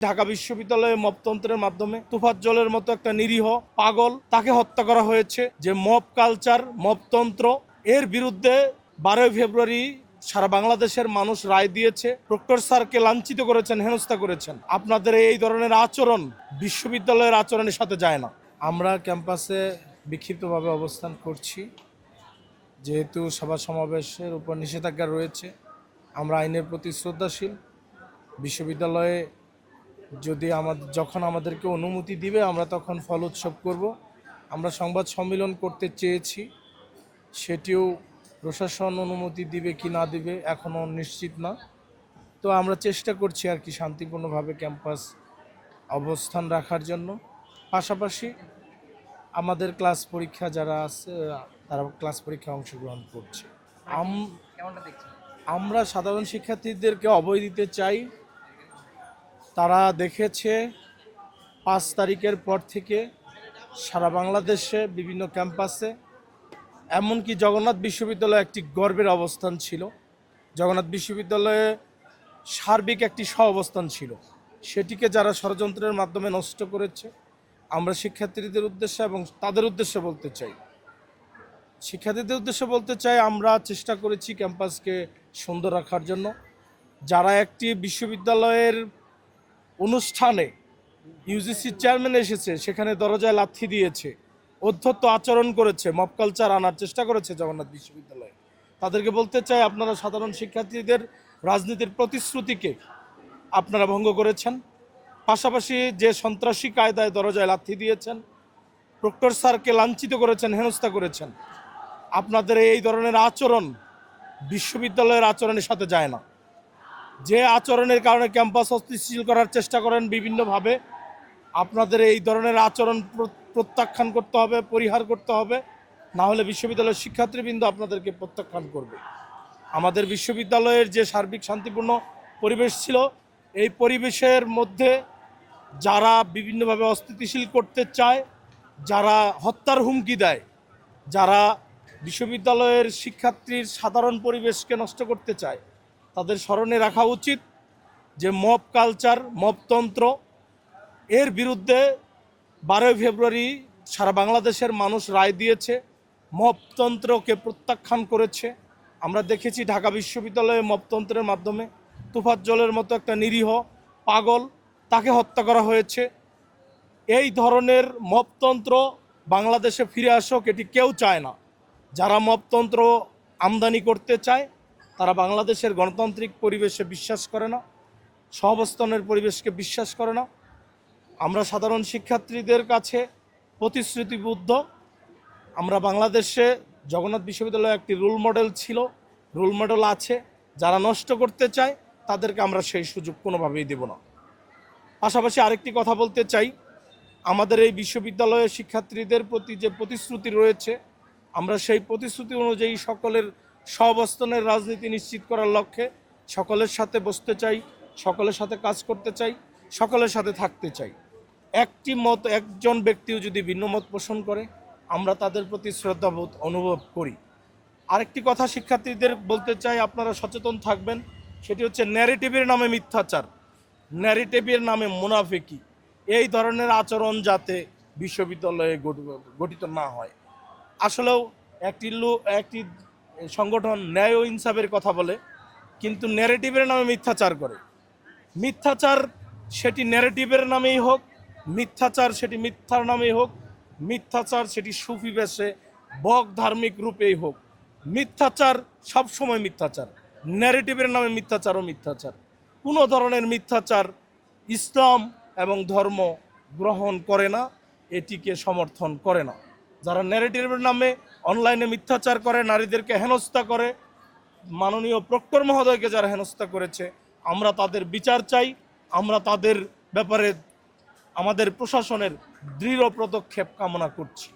ঢাকা বিশ্ববিদ্যালয়ে মবতন্ত্রের মাধ্যমে তোফাজ্জলের মতো একটা নিরীহ পাগল তাকে হত্যা করা হয়েছে। যে মব কালচার, মবতন্ত্র, এর বিরুদ্ধে 12 ফেব্রুয়ারি সারা বাংলাদেশের মানুষ রায় দিয়েছে। প্রক্টর স্যারকে লাঞ্ছিত করেছেন, হেনস্থা করেছেন। আপনাদের এই ধরনের আচরণ বিশ্ববিদ্যালয়ের আচরণের সাথে যায় না। আমরা ক্যাম্পাসে বিক্ষিপ্তভাবে অবস্থান করছি, যেহেতু সভা সমাবেশের উপর নিষেধাজ্ঞা রয়েছে। আমরা আইনের প্রতি শ্রদ্ধাশীল। বিশ্ববিদ্যালয়ে যদি যখন আমাদেরকে অনুমতি দিবে আমরা তখন ফল উৎসব করব। আমরা সংবাদ সম্মেলন করতে চেয়েছি, সেটিও প্রশাসন অনুমতি দিবে কি না দিবে এখনও নিশ্চিত না। তো আমরা চেষ্টা করছি আর কি শান্তিপূর্ণভাবে ক্যাম্পাস অবস্থান রাখার জন্য। পাশাপাশি আমাদের ক্লাস পরীক্ষা যারা আছে তারা ক্লাস পরীক্ষায় অংশগ্রহণ করছে। আমরা সাধারণ শিক্ষার্থীদেরকে অভয় দিতে চাই। তারা দেখেছে 5 তারিখের পর থেকে সারা বাংলাদেশে বিভিন্ন ক্যাম্পাসে, এমনকি জগন্নাথ বিশ্ববিদ্যালয়ে একটি গর্বের অবস্থান ছিল। জগন্নাথ বিশ্ববিদ্যালয়ে সার্বিক একটি অবস্থান ছিল, সেটিকে যারা ষড়যন্ত্রের মাধ্যমে নষ্ট করেছে। আমরা শিক্ষার্থীদের উদ্দেশ্যে এবং তাদের উদ্দেশ্যে বলতে চাই আমরা চেষ্টা করেছি ক্যাম্পাসকে সুন্দর রাখার জন্য। যারা একটি বিশ্ববিদ্যালয়ের অনুষ্ঠানে ইউজিসি চেয়ারম্যান এসেছে, সেখানে দরজায় লাথি দিয়েছে, অধ্যত্ত আচরণ করেছে, মব কালচার আনার চেষ্টা করেছে জগন্নাথ বিশ্ববিদ্যালয়ে, তাদেরকে বলতে চাই আপনারা সাধারণ শিক্ষার্থীদের রাজনীতির প্রতিশ্রুতিকে আপনারা ভঙ্গ করেছেন। পাশাপাশি যে সন্ত্রাসী কায়দায় দরজায় লাথি দিয়েছেন, প্রক্টর স্যারকে লাঞ্ছিত করেছেন, হেনস্থা করেছেন। আপনাদের এই ধরনের আচরণ বিশ্ববিদ্যালয়ের আচরণের সাথে যায় না। যে আচরণের কারণে ক্যাম্পাস অস্থিতিশীল করার চেষ্টা করেন বিভিন্নভাবে, আপনাদের এই ধরনের আচরণ প্রত্যাখ্যান করতে হবে, পরিহার করতে হবে। না হলে বিশ্ববিদ্যালয়ের শিক্ষার্থীবৃন্দ আপনাদেরকে প্রত্যাখ্যান করবে। আমাদের বিশ্ববিদ্যালয়ের যে সার্বিক শান্তিপূর্ণ পরিবেশ ছিল, এই পরিবেশের মধ্যে যারা বিভিন্নভাবে অস্থিতিশীল করতে চায়, যারা হত্যার হুমকি দেয়, যারা বিশ্ববিদ্যালয়ের শিক্ষার্থীর সাধারণ পরিবেশকে নষ্ট করতে চায়, তাদের স্মরণে রাখা উচিত যে মব কালচার, মবতন্ত্র, এর বিরুদ্ধে 12 ফেব্রুয়ারি সারা বাংলাদেশের মানুষ রায় দিয়েছে, মবতন্ত্রকে প্রত্যাখ্যান করেছে। আমরা দেখেছি ঢাকা বিশ্ববিদ্যালয়ে মবতন্ত্রের মাধ্যমে তোফাজ্জলের মতো একটা নিরীহ পাগল তাকে হত্যা করা হয়েছে। এই ধরনের মবতন্ত্র বাংলাদেশে ফিরে আসুক, এটি কেউ চায় না। যারা মবতন্ত্র আমদানি করতে চায় তারা বাংলাদেশের গণতান্ত্রিক পরিবেশে বিশ্বাস করে না, সহাবস্থানের পরিবেশকে বিশ্বাস করে না। আমরা সাধারণ শিক্ষার্থীদের কাছে প্রতিশ্রুতিবদ্ধ। আমরা বাংলাদেশে জগন্নাথ বিশ্ববিদ্যালয়ে একটি রোল মডেল ছিল, রোল মডেল আছে। যারা নষ্ট করতে চায় তাদেরকে আমরা সেই সুযোগ কোনোভাবেই দেব না। পাশাপাশি আরেকটি কথা বলতে চাই, আমাদের এই বিশ্ববিদ্যালয়ের শিক্ষার্থীদের প্রতি যে প্রতিশ্রুতি রয়েছে, আমরা সেই প্রতিশ্রুতি অনুযায়ী সকলের সহাবস্থানের রাজনীতি নিশ্চিত করার লক্ষ্যে সকলের সাথে বসতে চাই, সকলের সাথে কাজ করতে চাই, সকলের সাথে থাকতে চাই। একজন ব্যক্তিও যদি ভিন্ন মত পোষণ করে আমরা তাদের প্রতি শ্রদ্ধাবোধ অনুভব করি। আরেকটি কথা শিক্ষার্থীদের বলতে চাই, আপনারা সচেতন থাকবেন। সেটি হচ্ছে ন্যারেটিভের নামে মিথ্যাচার, ন্যারেটিভের নামে মুনাফিকি, এই ধরনের আচরণ যাতে বিশ্ববিদ্যালয়ে গঠিত না হয়। আসলেও একটি সংগঠন ন্যায় ও ইনসাফের কথা বলে, কিন্তু ন্যারেটিভের নামে মিথ্যাচার করে। মিথ্যাচার সেটি ন্যারেটিভের নামেই হোক, মিথ্যাচার সেটি মিথ্যার নামেই হোক, মিথ্যাচার সেটি সুফি বেশে বক ধার্মিক রূপেই হোক, মিথ্যাচার সবসময় মিথ্যাচার। ন্যারেটিভের নামে মিথ্যাচার ও মিথ্যাচার, কোনো ধরনের মিথ্যাচার ইসলাম এবং ধর্ম গ্রহণ করে না, এটিকে সমর্থন করে না। যারা ন্যারেটিভের নামে অনলাইনে মিথ্যাচার করে, নারীদেরকে হেনস্থা করে, মাননীয় প্রক্টর মহোদয়কে যারা হেনস্থা করেছে, আমরা তাদের বিচার চাই। আমরা তাদের ব্যাপারে আমাদের প্রশাসনের দৃঢ় পদক্ষেপ কামনা করছি।